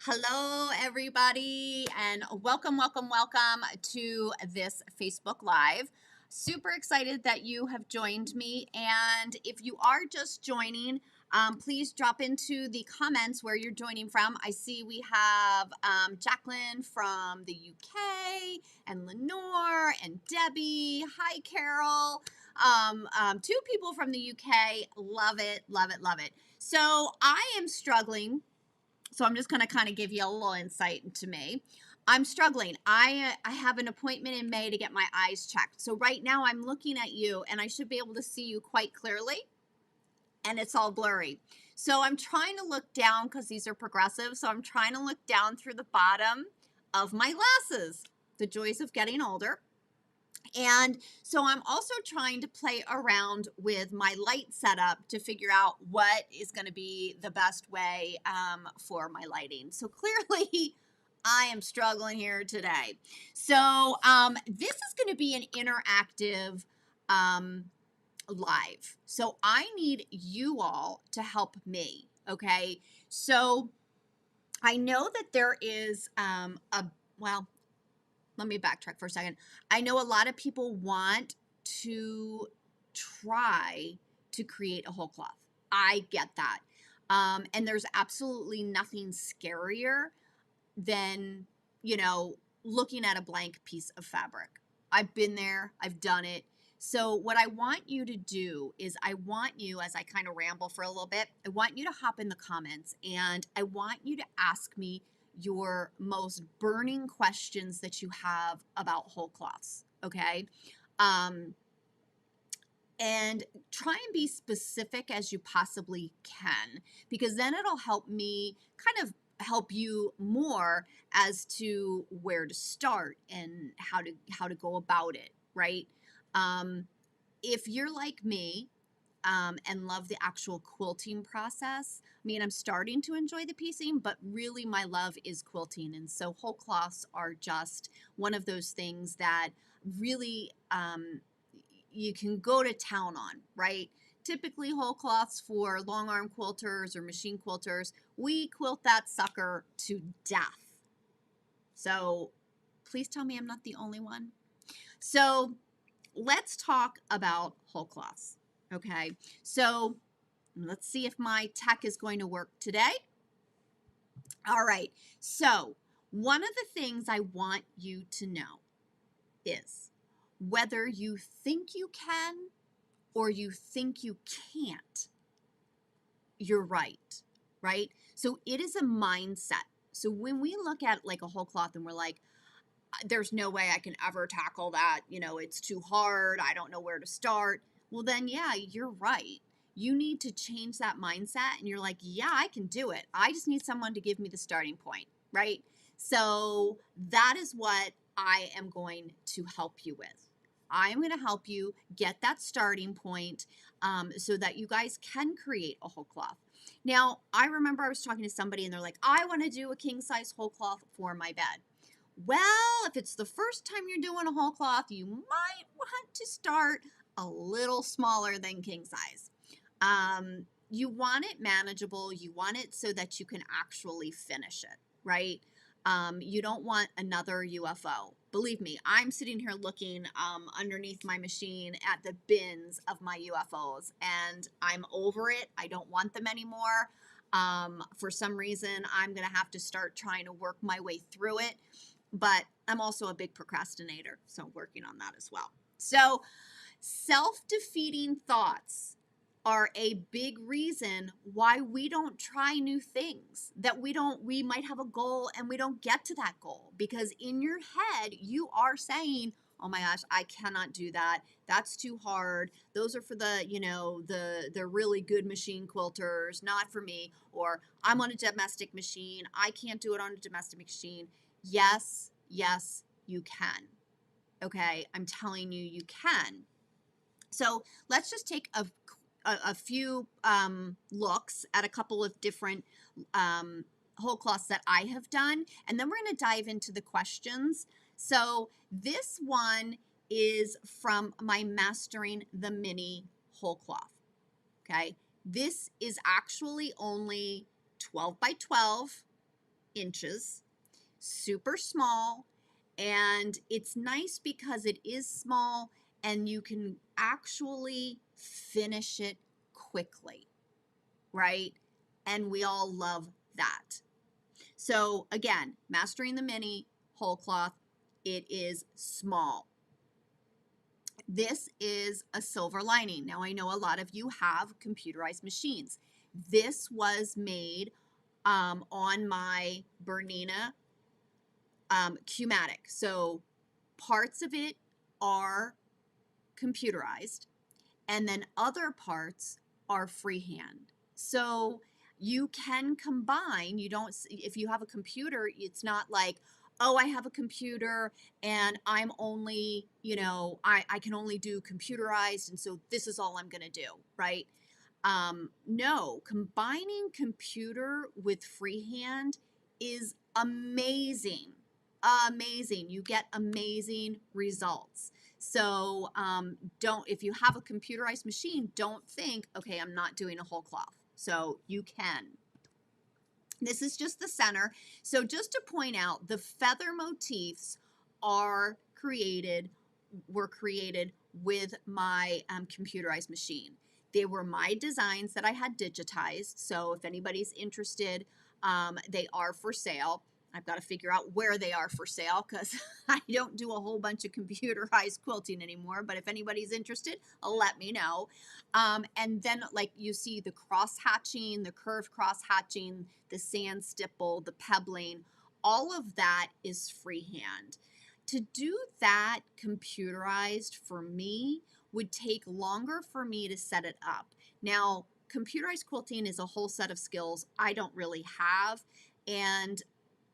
Hello, everybody, and welcome, welcome, welcome to this Facebook Live. Super excited that you have joined me. And if you are just joining, please drop into the comments where you're joining from. I see we have Jacqueline from the UK, and Lenore, and Debbie. Hi, Carol. Two people from the UK. Love it, love it, love it. So I am struggling. So I'm just going to kind of give you a little insight into me. I'm struggling. I have an appointment in May to get my eyes checked. So right now I'm looking at you and I should be able to see you quite clearly, and it's all blurry. So I'm trying to look down because these are progressive. So I'm trying to look down through the bottom of my glasses. The joys of getting older. And so I'm also trying to play around with my light setup to figure out what is going to be the best way for my lighting. So clearly I am struggling here today. So this is going to be an interactive live. So I need you all to help me. Okay. So I know that there is let me backtrack for a second. I know a lot of people want to try to create a whole cloth. I get that. And there's absolutely nothing scarier than, looking at a blank piece of fabric. I've been there, I've done it. So what I want you to do is I want you, as I kind of ramble for a little bit, I want you to hop in the comments and I want you to ask me your most burning questions that you have about whole cloths, okay? And try and be specific as you possibly can, because then it'll help me kind of help you more as to where to start and how to go about it, right? If you're like me, and love the actual quilting process. I mean, I'm starting to enjoy the piecing, but really my love is quilting. And so whole cloths are just one of those things that really you can go to town on, right? Typically whole cloths for long arm quilters or machine quilters, we quilt that sucker to death. So please tell me I'm not the only one. So let's talk about whole cloths. Okay, so let's see if my tech is going to work today. All right, so one of the things I want you to know is whether you think you can or you think you can't, you're right, right? So it is a mindset. So when we look at like a whole cloth and we're like, there's no way I can ever tackle that, it's too hard, I don't know where to start. Well, then, yeah, you're right. You need to change that mindset and you're like, yeah, I can do it. I just need someone to give me the starting point, right? So that is what I am going to help you with. I am going to help you get that starting point so that you guys can create a whole cloth. Now, I remember I was talking to somebody and they're like, I want to do a king size whole cloth for my bed. Well, if it's the first time you're doing a whole cloth, you might want to start a little smaller than king size. You want it manageable. You want it so that you can actually finish it, right? You don't want another UFO. Believe me, I'm sitting here looking underneath my machine at the bins of my UFOs, and I'm over it. I don't want them anymore. For some reason, I'm going to have to start trying to work my way through it. But I'm also a big procrastinator, so I'm working on that as well. So self-defeating thoughts are a big reason why we don't try new things, that we might have a goal and we don't get to that goal, because in your head you are saying, oh my gosh, I cannot do that. That's too hard. Those are for the, the really good machine quilters, not for me. Or I'm on a domestic machine. I can't do it on a domestic machine. Yes, yes, you can. Okay, I'm telling you, you can. So let's just take a few looks at a couple of different whole cloths that I have done, and then we're going to dive into the questions. So this one is from my Mastering the Mini whole cloth. Okay, this is actually only 12 by 12. inches, super small, and it's nice because it is small and you can actually finish it quickly, right? And we all love that. So again, Mastering the Mini whole cloth, it is small. This is a silver lining. Now I know a lot of you have computerized machines. This was made on my Bernina Q-matic. So parts of it are computerized and then other parts are freehand. So you can combine, you don't, if you have a computer, it's not like, oh, I have a computer and I'm only, I can only do computerized and so this is all I'm going to do, right? No, combining computer with freehand is amazing. Amazing. You get amazing results. So if you have a computerized machine, don't think, okay, I'm not doing a whole cloth. So you can. This is just the center. So just to point out, the feather motifs were created with my computerized machine. They were my designs that I had digitized. So if anybody's interested, they are for sale. I've got to figure out where they are for sale because I don't do a whole bunch of computerized quilting anymore. But if anybody's interested, let me know. And then like you see the cross hatching, the curved cross hatching, the sand stipple, the pebbling, all of that is freehand. To do that computerized for me would take longer for me to set it up. Now, computerized quilting is a whole set of skills I don't really have, and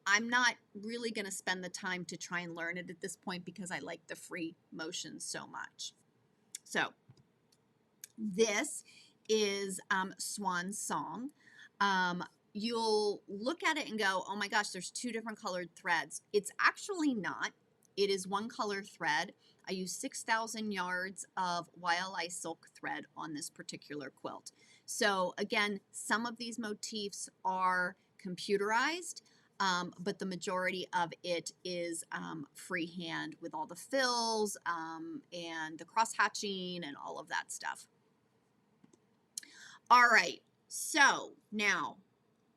I'm not really going to spend the time to try and learn it at this point because I like the free motion so much. So this is Swan Song. You'll look at it and go, oh my gosh, there's two different colored threads. It's actually not. It is one color thread. I use 6,000 yards of YLI silk thread on this particular quilt. So again, some of these motifs are computerized, but the majority of it is freehand with all the fills and the cross hatching and all of that stuff. All right, so now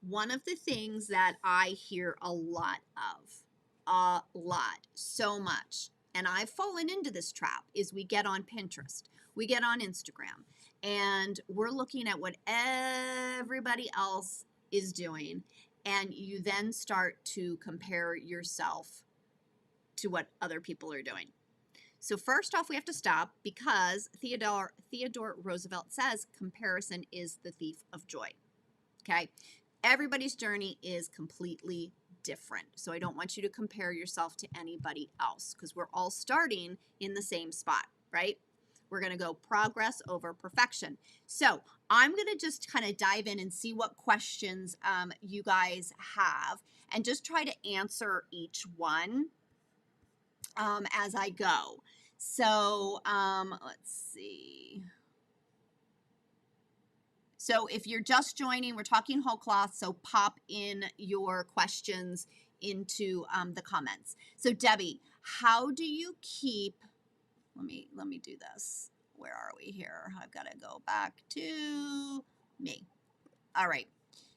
one of the things that I hear a lot, so much, and I've fallen into this trap, is we get on Pinterest, we get on Instagram, and we're looking at what everybody else is doing, and you then start to compare yourself to what other people are doing. So first off, we have to stop because Theodore Roosevelt says comparison is the thief of joy. Okay? Everybody's journey is completely different. So I don't want you to compare yourself to anybody else because we're all starting in the same spot, right? We're going to go progress over perfection. So I'm going to just kind of dive in and see what questions you guys have and just try to answer each one as I go. So let's see. So if you're just joining, we're talking whole cloth, so pop in your questions into the comments. So Debbie, how do you keep, let me do this. Where are we here? I've got to go back to me. All right.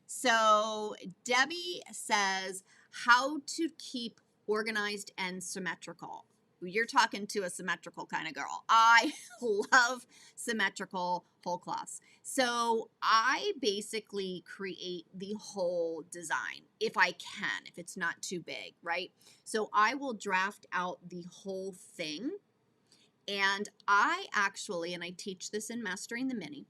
So Debbie says how to keep organized and symmetrical. You're talking to a symmetrical kind of girl. I love symmetrical whole cloths. So I basically create the whole design if I can, if it's not too big, right? So I will draft out the whole thing. And I actually, and I teach this in Mastering the Mini,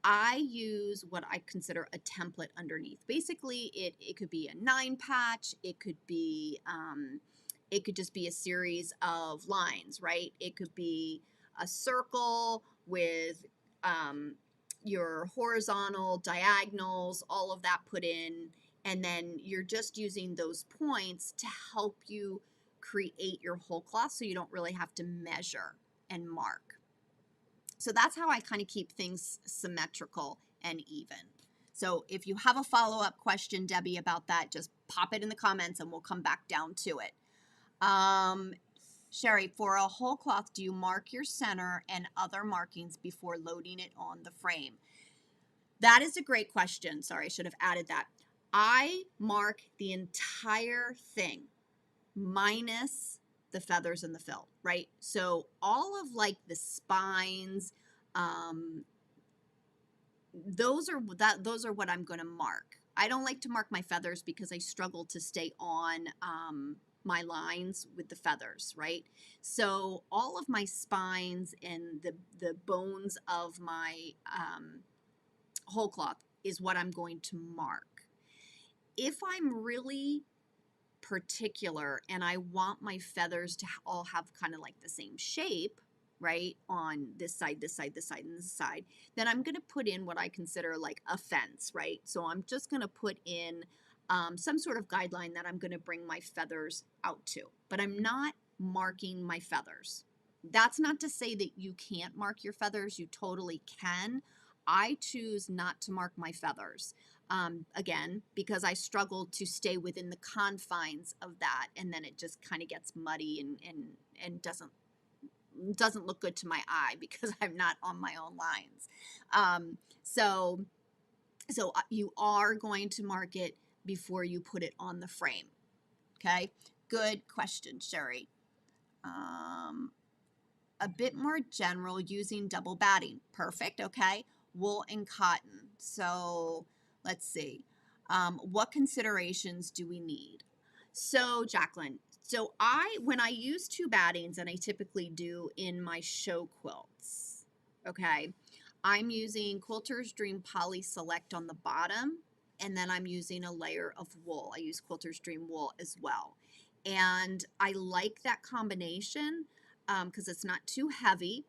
I use what I consider a template underneath. Basically, it could be a 9-patch. It could just be a series of lines, right? It could be a circle with your horizontal, diagonals, all of that put in, and then you're just using those points to help you create your whole cloth so you don't really have to measure and mark. So that's how I kind of keep things symmetrical and even. So if you have a follow-up question, Debbie, about that, just pop it in the comments and we'll come back down to it. Sherry, for a whole cloth, do you mark your center and other markings before loading it on the frame? That is a great question. Sorry, I should have added that. I mark the entire thing minus the feathers and the fill, right? So all of like the spines, those are what I'm going to mark. I don't like to mark my feathers because I struggle to stay on my lines with the feathers, right? So all of my spines and the bones of my whole cloth is what I'm going to mark. If I'm really particular and I want my feathers to all have kind of like the same shape, right, on this side, this side, this side, and this side, then I'm going to put in what I consider like a fence, right? So I'm just going to put in some sort of guideline that I'm going to bring my feathers out to, but I'm not marking my feathers. That's not to say that you can't mark your feathers. You totally can. I choose not to mark my feathers. Again, because I struggle to stay within the confines of that, and then it just kind of gets muddy and doesn't look good to my eye because I'm not on my own lines. So you are going to mark it before you put it on the frame. Okay, good question, Sherry. A bit more general, using double batting. Perfect. Okay, wool and cotton. So let's see. What considerations do we need? So Jacqueline, when I use two battings, and I typically do in my show quilts, okay, I'm using Quilter's Dream Poly Select on the bottom, and then I'm using a layer of wool. I use Quilter's Dream wool as well. And I like that combination because it's not too heavy.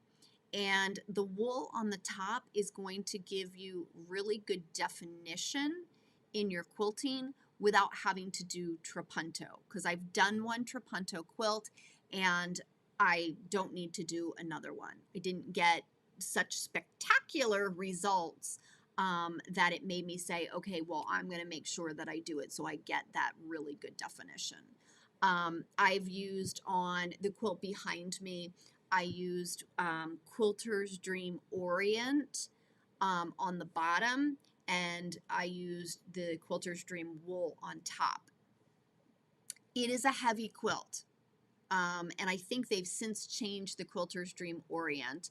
And the wool on the top is going to give you really good definition in your quilting without having to do trapunto, because I've done one trapunto quilt and I don't need to do another one. I didn't get such spectacular results that it made me say, okay, well, I'm going to make sure that I do it so I get that really good definition. I've used on the quilt behind me, I used Quilter's Dream Orient on the bottom, and I used the Quilter's Dream wool on top. It is a heavy quilt, and I think they've since changed the Quilter's Dream Orient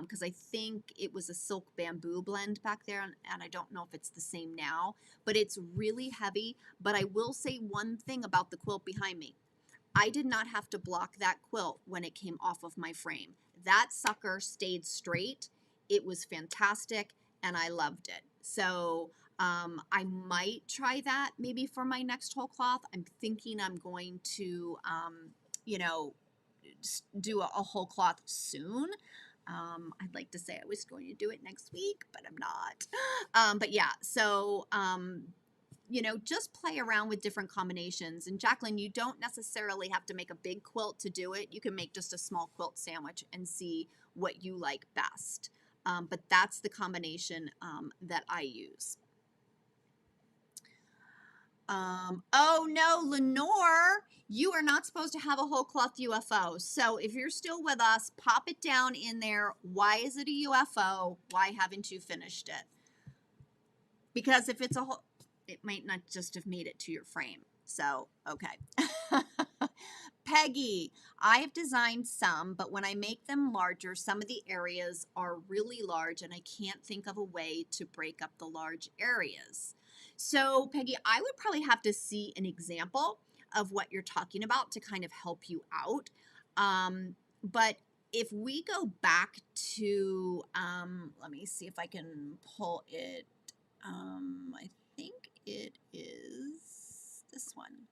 because I think it was a silk bamboo blend back there, and I don't know if it's the same now, but it's really heavy. But I will say one thing about the quilt behind me. I did not have to block that quilt when it came off of my frame. That sucker stayed straight. It was fantastic, and I loved it. So I might try that maybe for my next whole cloth. I'm thinking I'm going to, do a whole cloth soon. I'd like to say I was going to do it next week, but I'm not. But yeah, so just play around with different combinations. And Jacqueline, you don't necessarily have to make a big quilt to do it. You can make just a small quilt sandwich and see what you like best. But that's the combination that I use. Oh no, Lenore, you are not supposed to have a whole cloth UFO. So if you're still with us, pop it down in there. Why is it a UFO? Why haven't you finished it? Because if it's a whole, it might not just have made it to your frame. So, okay. Peggy, I have designed some, but when I make them larger, some of the areas are really large and I can't think of a way to break up the large areas. So, Peggy, I would probably have to see an example of what you're talking about to kind of help you out. But if we go back to, let me see if I can pull it. I think it is this one.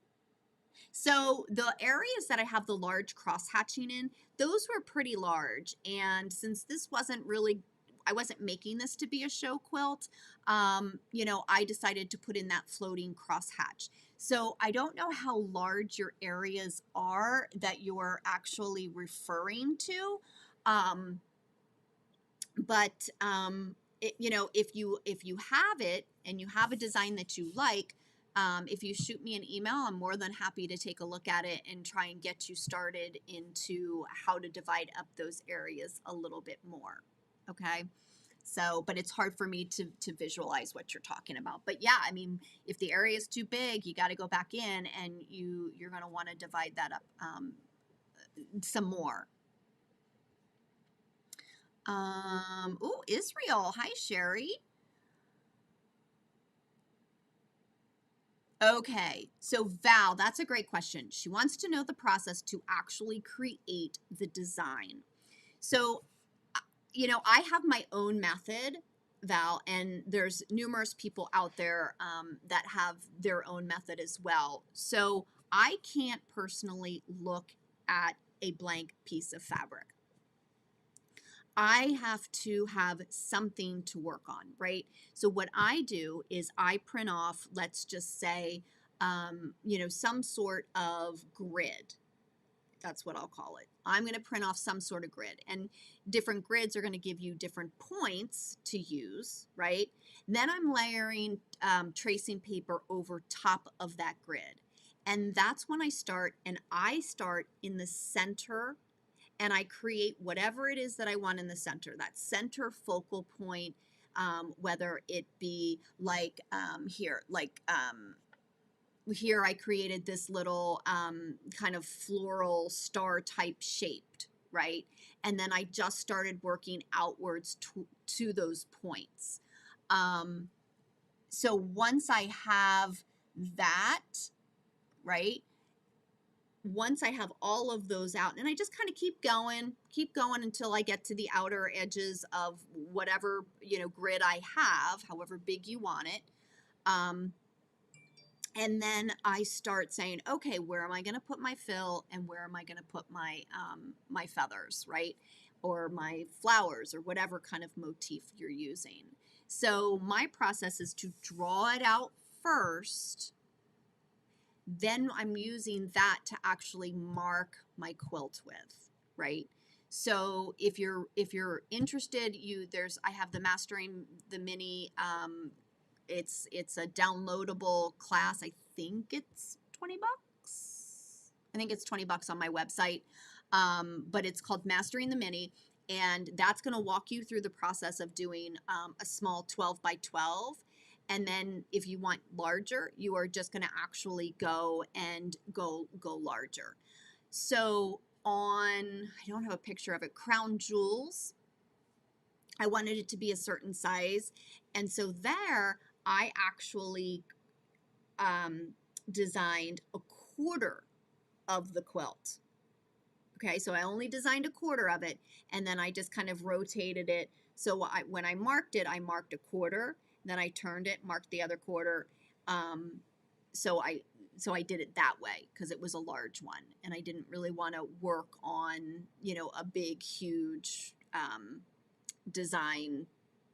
So the areas that I have the large cross hatching in, those were pretty large. And since this wasn't really, I wasn't making this to be a show quilt, I decided to put in that floating cross hatch. So I don't know how large your areas are that you're actually referring to. But if you have it and you have a design that you like, if you shoot me an email, I'm more than happy to take a look at it and try and get you started into how to divide up those areas a little bit more. Okay. So, but it's hard for me to visualize what you're talking about. But yeah, I mean, if the area is too big, you got to go back in and you're going to want to divide that up some more. Oh, Israel. Hi, Sherry. Okay, so Val, that's a great question. She wants to know the process to actually create the design. So, you know, I have my own method, Val, and there's numerous people out there that have their own method as well. So I can't personally look at a blank piece of fabric. I have to have something to work on, right? So what I do is I print off, let's just say, you know, some sort of grid. That's what I'll call it. I'm going to print off some sort of grid, and different grids are going to give you different points to use, right? Then I'm layering tracing paper over top of that grid. And that's when I start, and I start in the center and I create whatever it is that I want in the center, that center focal point, whether it be like here I created this little kind of floral star type shaped, right? And then I just started working outwards to those points. So once I have that, right? Once I have all of those out, and I just kind of keep going until I get to the outer edges of whatever, you know, grid I have, however big you want it. And then I start saying, okay, where am I going to put my fill and where am I going to put my, my feathers, right? Or my flowers or whatever kind of motif you're using. So my process is to draw it out first. Then I'm using that to actually mark my quilt with, right? So if you're interested, I have the Mastering the Mini. It's a downloadable class. I think it's 20 bucks. I think it's 20 bucks on my website. But it's called Mastering the Mini, and that's going to walk you through the process of doing a small 12 by 12. And then if you want larger, you are just going to actually go larger. So I don't have a picture of it, Crown Jewels, I wanted it to be a certain size. And so there I actually designed a quarter of the quilt. Okay, so I only designed a quarter of it, and then I just kind of rotated it. So when I marked it, I marked a quarter, then I turned it, marked the other quarter. So I did it that way because it was a large one, and I didn't really want to work on, you know, a big, huge design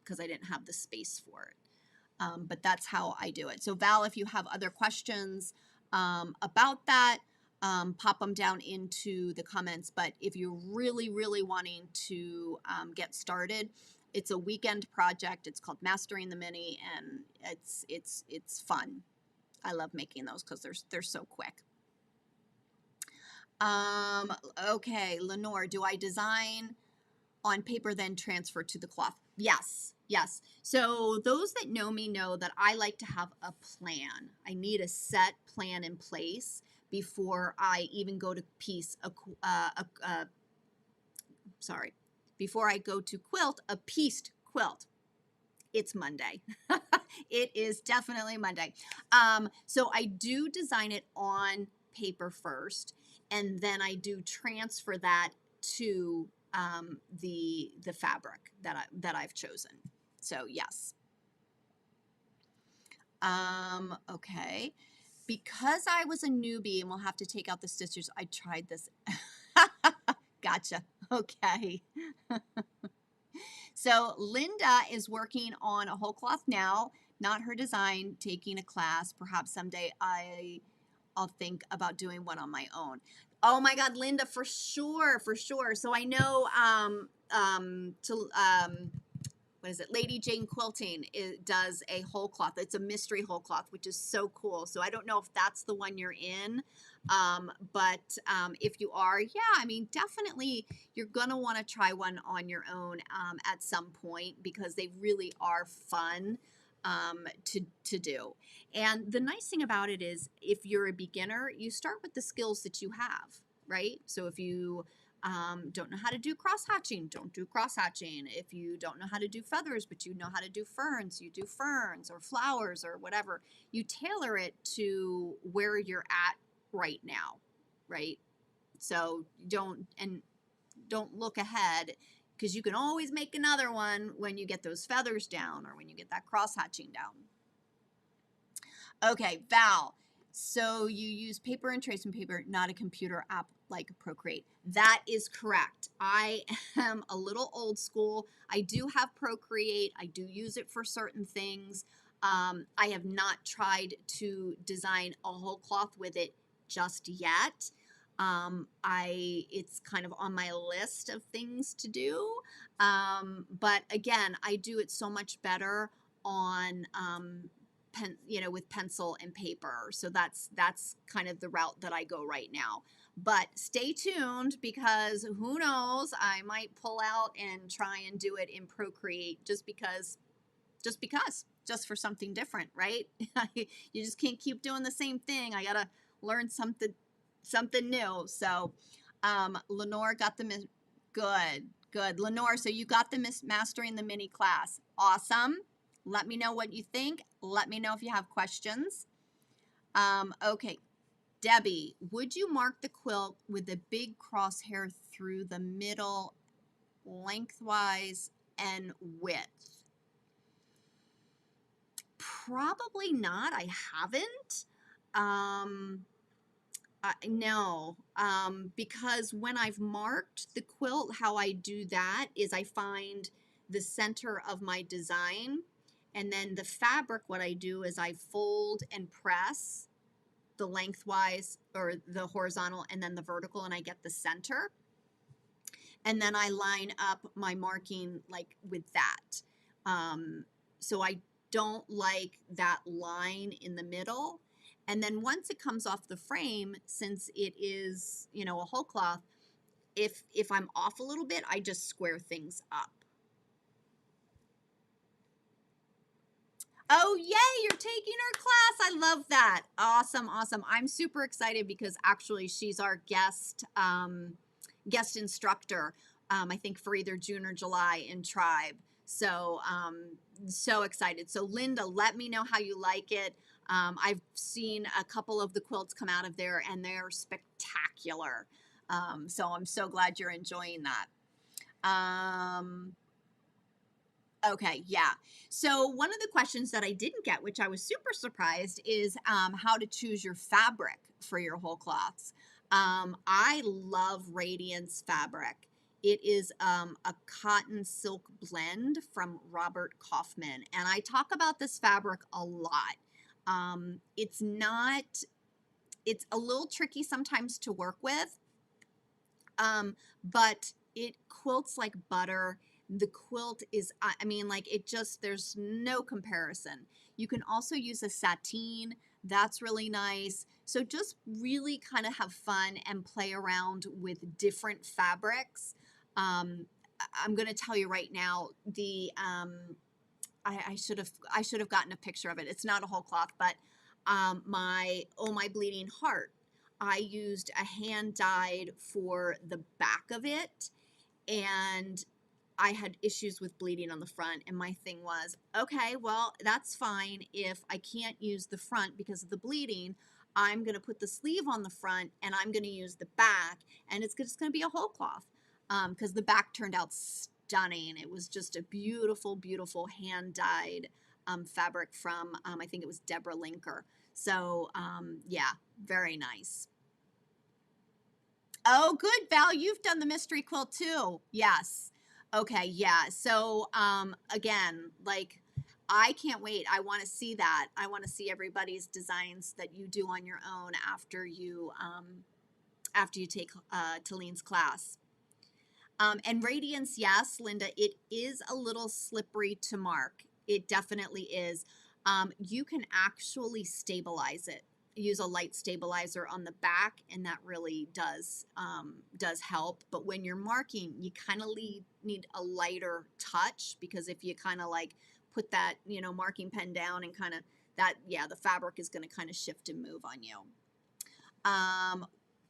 because I didn't have the space for it. But that's how I do it. So Val, if you have other questions about that, pop them down into the comments. But if you're really, really wanting to get started, it's a weekend project. It's called Mastering the Mini, and it's fun. I love making those because they're so quick. Okay, Lenore, do I design on paper then transfer to the cloth? Yes, yes. So those that know me know that I like to have a plan. I need a set plan in place before I even go to before I go to quilt a pieced quilt. It's Monday. It is definitely Monday. So I do design it on paper first, and then I do transfer that to the fabric that I've chosen. So yes. Okay. Because I was a newbie and we'll have to take out the stitches, I tried this. Gotcha. Okay. So Linda is working on a whole cloth now, not her design, taking a class. Perhaps someday I'll think about doing one on my own. Oh my God, Linda, for sure, for sure. So I know what is it? Lady Jane Quilting does a whole cloth. It's a mystery whole cloth, which is so cool. So I don't know if that's the one you're in, but if you are, yeah, I mean, definitely you're gonna want to try one on your own at some point because they really are fun to do. And the nice thing about it is if you're a beginner, you start with the skills that you have, right? So if you don't know how to do cross hatching, don't do cross hatching. If you don't know how to do feathers, but you know how to do ferns, you do ferns or flowers or whatever. You tailor it to where you're at right now, right? So don't look ahead because you can always make another one when you get those feathers down or when you get that cross hatching down. Okay, Val. So you use paper and tracing paper, not a computer app like Procreate. That is correct. I am a little old school. I do have Procreate. I do use it for certain things. I have not tried to design a whole cloth with it just yet. It's kind of on my list of things to do. But again, I do it so much better on with pencil and paper. So that's kind of the route that I go right now. But stay tuned because who knows, I might pull out and try and do it in Procreate just for something different, right? You just can't keep doing the same thing. I gotta learn something new. So Lenore got the good. Lenore, so you got the mastering the mini class. Awesome. Let me know what you think. Let me know if you have questions. Okay, Debbie, would you mark the quilt with a big crosshair through the middle, lengthwise, and width? Probably not. I haven't. No, because when I've marked the quilt, how I do that is I find the center of my design, and then the fabric, what I do is I fold and press the lengthwise or the horizontal and then the vertical, and I get the center. And then I line up my marking like with that. So I don't like that line in the middle. And then once it comes off the frame, since it is, a whole cloth, if I'm off a little bit, I just square things up. Oh, yay, you're taking her class. I love that. Awesome. I'm super excited because actually she's our guest instructor, I think for either June or July in Tribe. So, so excited. So Linda, let me know how you like it. I've seen a couple of the quilts come out of there and they're spectacular. So I'm so glad you're enjoying that. Okay, yeah. So one of the questions that I didn't get, which I was super surprised, is how to choose your fabric for your whole cloths. I love Radiance fabric. It is a cotton silk blend from Robert Kaufman, and I talk about this fabric a lot. It's a little tricky sometimes to work with, but it quilts like butter. The quilt is, there's no comparison. You can also use a sateen. That's really nice. So just really kind of have fun and play around with different fabrics. I'm going to tell you right now, I should have gotten a picture of it. It's not a whole cloth, but my Oh My Bleeding Heart, I used a hand dyed for the back of it, and I had issues with bleeding on the front, and my thing was, okay, well, that's fine. If I can't use the front because of the bleeding, I'm going to put the sleeve on the front and I'm going to use the back, and it's just going to be a whole cloth because the back turned out stunning. It was just a beautiful, beautiful hand-dyed fabric from, I think it was Deborah Linker. So, yeah, very nice. Oh, good, Val. You've done the mystery quilt too. Yes. Okay, yeah. So, again, like, I can't wait. I want to see that. I want to see everybody's designs that you do on your own after you take Talene's class. And radiance, yes, Linda, it is a little slippery to mark. It definitely is. You can actually stabilize it. Use a light stabilizer on the back, and that really does help. But when you're marking, you kind of need a lighter touch, because if you kind of like put that, you know, marking pen down and kind of that, yeah, the fabric is going to kind of shift and move on you.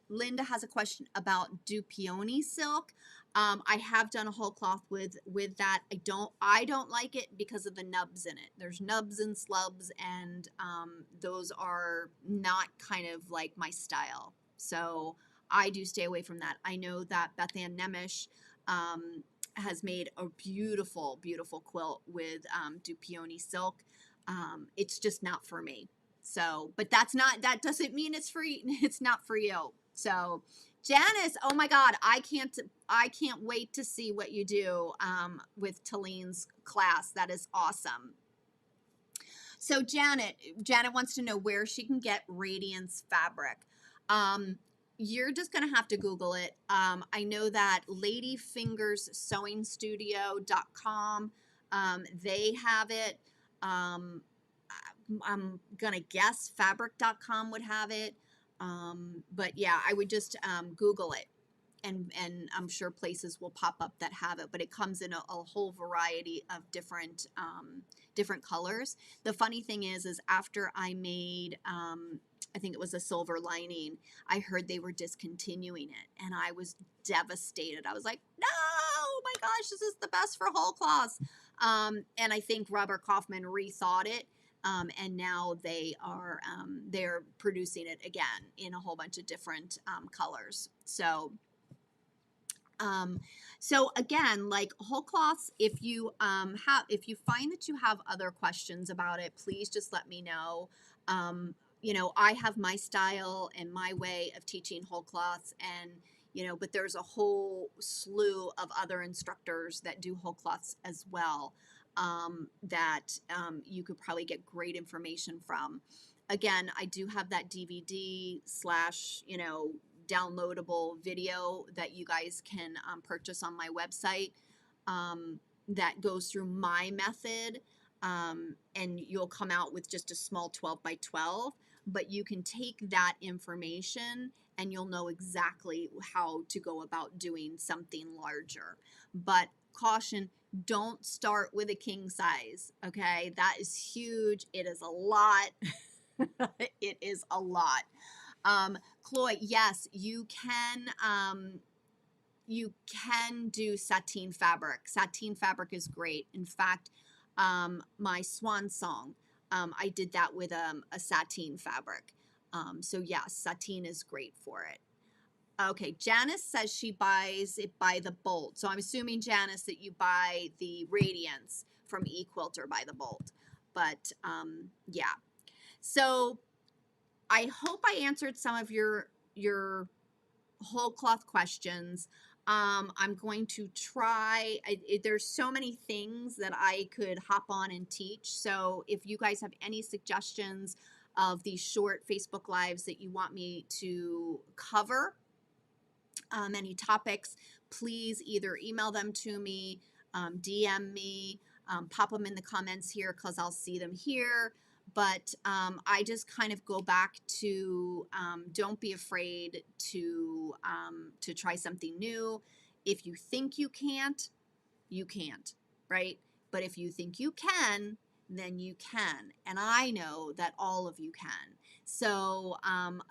Linda has a question about Dupioni silk. I have done a whole cloth with that. I don't like it because of the nubs in it. There's nubs and slubs, and those are not kind of like my style. So I do stay away from that. I know that Beth Ann Nemish has made a beautiful, beautiful quilt with Dupioni silk. It's just not for me. So, but that doesn't mean it's free. It's not for you. So, Janice, oh my God, I can't wait to see what you do with Talene's class. That is awesome. So Janet wants to know where she can get Radiance fabric. You're just going to have to Google it. I know that ladyfingerssewingstudio.com, they have it. I'm going to guess fabric.com would have it. But yeah, I would just Google it, and I'm sure places will pop up that have it, but it comes in a whole variety of different colors. The funny thing is after I made, I think it was a silver lining, I heard they were discontinuing it, and I was devastated. I was like, no, my gosh, this is the best for whole cloths. And I think Robert Kaufman rethought it. And now they're producing it again in a whole bunch of different colors. So again, like whole cloths, if you find that you have other questions about it, please just let me know. You know, I have my style and my way of teaching whole cloths, and you know, but there's a whole slew of other instructors that do whole cloths as well, that you could probably get great information from. Again, I do have that DVD / you know, downloadable video that you guys can purchase on my website, that goes through my method, and you'll come out with just a small 12 by 12, but you can take that information and you'll know exactly how to go about doing something larger. But caution, don't start with a king size, okay? That is huge. It is a lot. It is a lot. Chloe, yes, you can do sateen fabric. Sateen fabric is great. In fact, my swan song, I did that with a sateen fabric. So yes, sateen is great for it. Okay, Janice says she buys it by the bolt. So I'm assuming, Janice, that you buy the Radiance from eQuilter by the bolt. But yeah. So I hope I answered some of your whole cloth questions. I'm going to try. There's so many things that I could hop on and teach. So if you guys have any suggestions of these short Facebook Lives that you want me to cover, any topics, please either email them to me, DM me, pop them in the comments here, because I'll see them here. But I just kind of go back to don't be afraid to try something new. If you think you can't, right? But if you think you can, then you can. And I know that all of you can. So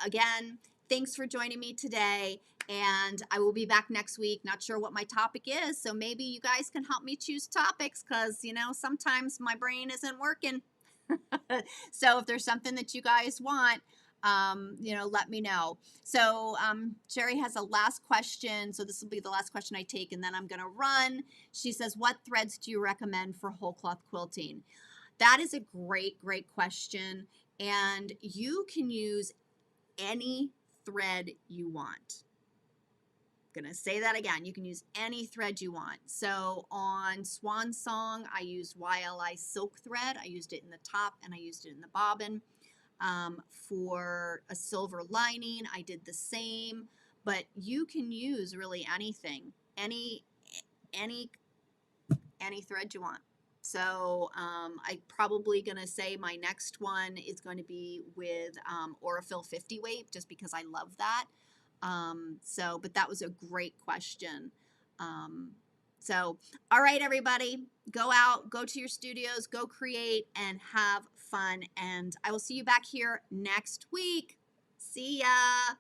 again, thanks for joining me today. And I will be back next week. Not sure what my topic is, so maybe you guys can help me choose topics, because, you know, sometimes my brain isn't working. So if there's something that you guys want, you know, let me know. So Sherry has a last question. So this will be the last question I take, and then I'm going to run. She says, what threads do you recommend for whole cloth quilting? That is a great, great question. And you can use any thread you want. I'm going to say that again. You can use any thread you want. So on Swan Song, I used YLI silk thread. I used it in the top and I used it in the bobbin. For a silver lining, I did the same, but you can use really anything, any any thread you want. So I'm probably going to say my next one is going to be with Aurifil 50 weight, just because I love that. But that was a great question. Um, all right, everybody, go out, go to your studios, go create, and have fun. And I will see you back here next week. See ya.